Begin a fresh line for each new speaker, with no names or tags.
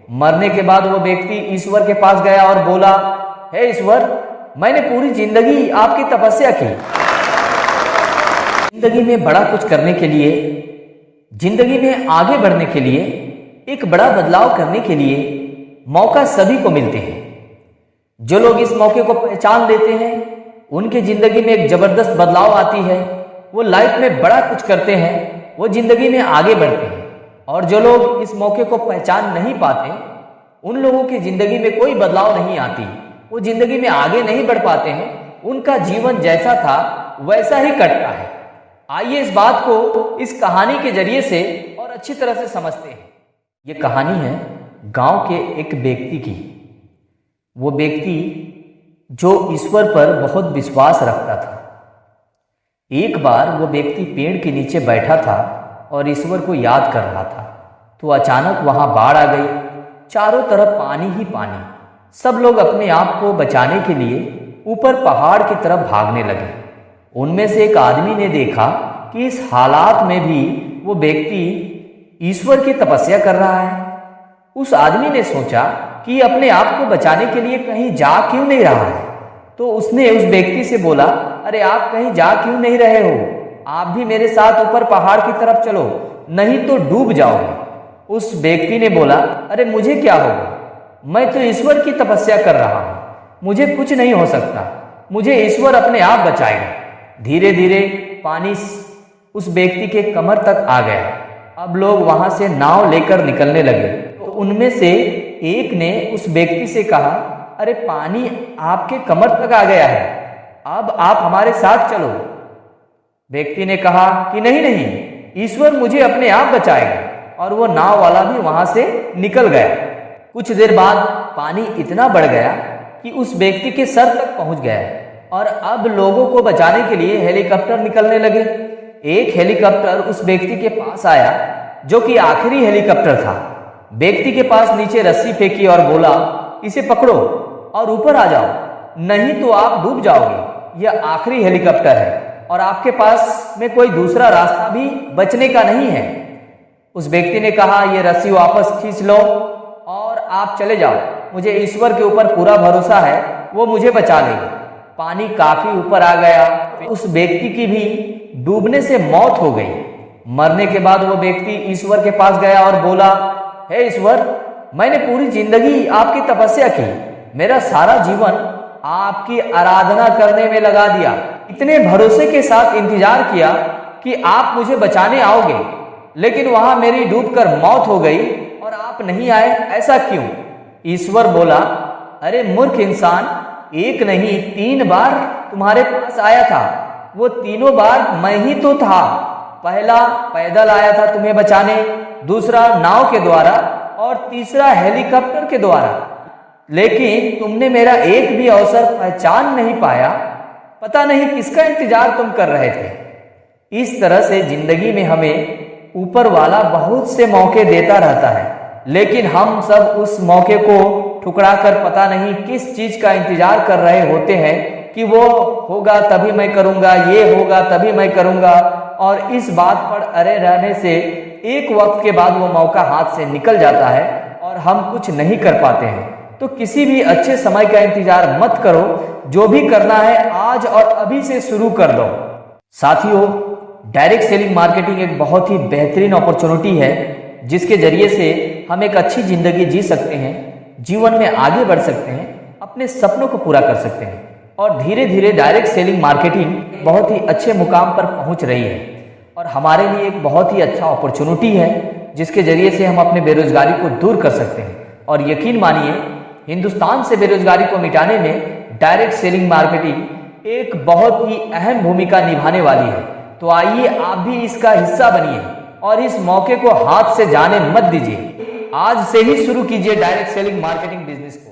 मरने के बाद वो व्यक्ति ईश्वर के पास गया और बोला, हे ईश्वर, मैंने पूरी जिंदगी आपकी तपस्या की। जिंदगी में बड़ा कुछ करने के लिए, जिंदगी में आगे बढ़ने के लिए, एक बड़ा बदलाव करने के लिए मौका सभी को मिलते हैं। जो लोग इस मौके को पहचान लेते हैं उनकी जिंदगी में एक जबरदस्त बदलाव आती है। वो लाइफ में बड़ा कुछ करते हैं, वो जिंदगी में आगे बढ़ते हैं। और जो लोग इस मौके को पहचान नहीं पाते उन लोगों की जिंदगी में कोई बदलाव नहीं आती, वो जिंदगी में आगे नहीं बढ़ पाते हैं, उनका जीवन जैसा था वैसा ही कटता है। आइए इस बात को इस कहानी के जरिए से और अच्छी तरह से समझते हैं। ये कहानी है गांव के एक व्यक्ति की। वो व्यक्ति जो ईश्वर पर बहुत विश्वास रखता था। एक बार वो व्यक्ति पेड़ के नीचे बैठा था और ईश्वर को याद कर रहा था, तो अचानक वहां बाढ़ आ गई। चारों तरफ पानी ही पानी। सब लोग अपने आप को बचाने के लिए ऊपर पहाड़ की तरफ भागने लगे। उनमें से एक आदमी ने देखा कि इस हालात में भी वो व्यक्ति ईश्वर की तपस्या कर रहा है। उस आदमी ने सोचा कि अपने आप को बचाने के लिए कहीं जा क्यों नहीं रहा है। तो उसने उस व्यक्ति से बोला, अरे आप कहीं जा क्यों नहीं रहे हो, आप भी मेरे साथ ऊपर पहाड़ की तरफ चलो, नहीं तो डूब जाओगे। उस व्यक्ति ने बोला, अरे मुझे क्या होगा, मैं तो ईश्वर की तपस्या कर रहा हूं, मुझे कुछ नहीं हो सकता, मुझे ईश्वर अपने आप बचाएगा। धीरे धीरे पानी उस व्यक्ति के कमर तक आ गया। अब लोग वहां से नाव लेकर निकलने लगे। तो उनमें से एक ने उस व्यक्ति से कहा, अरे पानी आपके कमर तक आ गया है, अब आप हमारे साथ चलो। व्यक्ति ने कहा कि नहीं नहीं, ईश्वर मुझे अपने आप बचाएगा। और वो नाव वाला भी वहां से निकल गया। कुछ देर बाद पानी इतना बढ़ गया कि उस व्यक्ति के सर तक पहुंच गया और अब लोगों को बचाने के लिए हेलीकॉप्टर निकलने लगे। एक हेलीकॉप्टर उस व्यक्ति के पास आया जो कि आखिरी हेलीकॉप्टर था। व्यक्ति के पास नीचे रस्सी फेंकी और बोला, इसे पकड़ो और ऊपर आ जाओ, नहीं तो आप डूब जाओगे। यह आखिरी हेलीकॉप्टर है और आपके पास में कोई दूसरा रास्ता भी बचने का नहीं है। उस व्यक्ति ने कहा, ये रस्सी वापस खींच लो और आप चले जाओ, मुझे ईश्वर के ऊपर पूरा भरोसा है, वो मुझे बचा लेगा। पानी काफी ऊपर आ गया। उस व्यक्ति की भी डूबने से मौत हो गई। मरने के बाद वो व्यक्ति ईश्वर के पास गया और बोला, हे ईश्वर, मैंने पूरी जिंदगी आपकी तपस्या की, मेरा सारा जीवन आपकी आराधना करने में लगा दिया, इतने भरोसे के साथ इंतजार किया कि आप मुझे बचाने आओगे, लेकिन वहां मेरी डूबकर मौत हो गई और आप नहीं आए, ऐसा क्यों? ईश्वर बोला, अरे मूर्ख इंसान, एक नहीं 3 बार तुम्हारे पास आया था, वो तीनों बार मैं ही तो था। पहला पैदल आया था तुम्हें बचाने, दूसरा नाव के द्वारा और तीसरा हेलीकॉप्टर के द्वारा, लेकिन तुमने मेरा एक भी अवसर पहचान नहीं पाया। पता नहीं किसका इंतजार तुम कर रहे थे। इस तरह से जिंदगी में हमें ऊपर वाला बहुत से मौके देता रहता है, लेकिन हम सब उस मौके को ठुकरा कर पता नहीं किस चीज का इंतजार कर रहे होते हैं कि वो होगा तभी मैं करूंगा, ये होगा तभी मैं करूंगा। और इस बात पर अड़े रहने से एक वक्त के बाद वो मौका हाथ से निकल जाता है और हम कुछ नहीं कर पाते हैं। तो किसी भी अच्छे समय का इंतजार मत करो, जो भी करना है आज और अभी से शुरू कर दो। साथियों, डायरेक्ट सेलिंग मार्केटिंग एक बहुत ही बेहतरीन अपॉर्चुनिटी है जिसके जरिए से हम एक अच्छी जिंदगी जी सकते हैं, जीवन में आगे बढ़ सकते हैं, अपने सपनों को पूरा कर सकते हैं। और धीरे धीरे डायरेक्ट सेलिंग मार्केटिंग बहुत ही अच्छे मुकाम पर पहुंच रही है और हमारे लिए एक बहुत ही अच्छा अपॉर्चुनिटी है जिसके जरिए से हम अपने बेरोजगारी को दूर कर सकते हैं। और यकीन मानिए, हिंदुस्तान से बेरोजगारी को मिटाने में डायरेक्ट सेलिंग मार्केटिंग एक बहुत ही अहम भूमिका निभाने वाली है। तो आइए आप भी इसका हिस्सा बनिए और इस मौके को हाथ से जाने मत दीजिए। आज से ही शुरू कीजिए डायरेक्ट सेलिंग मार्केटिंग बिजनेस को।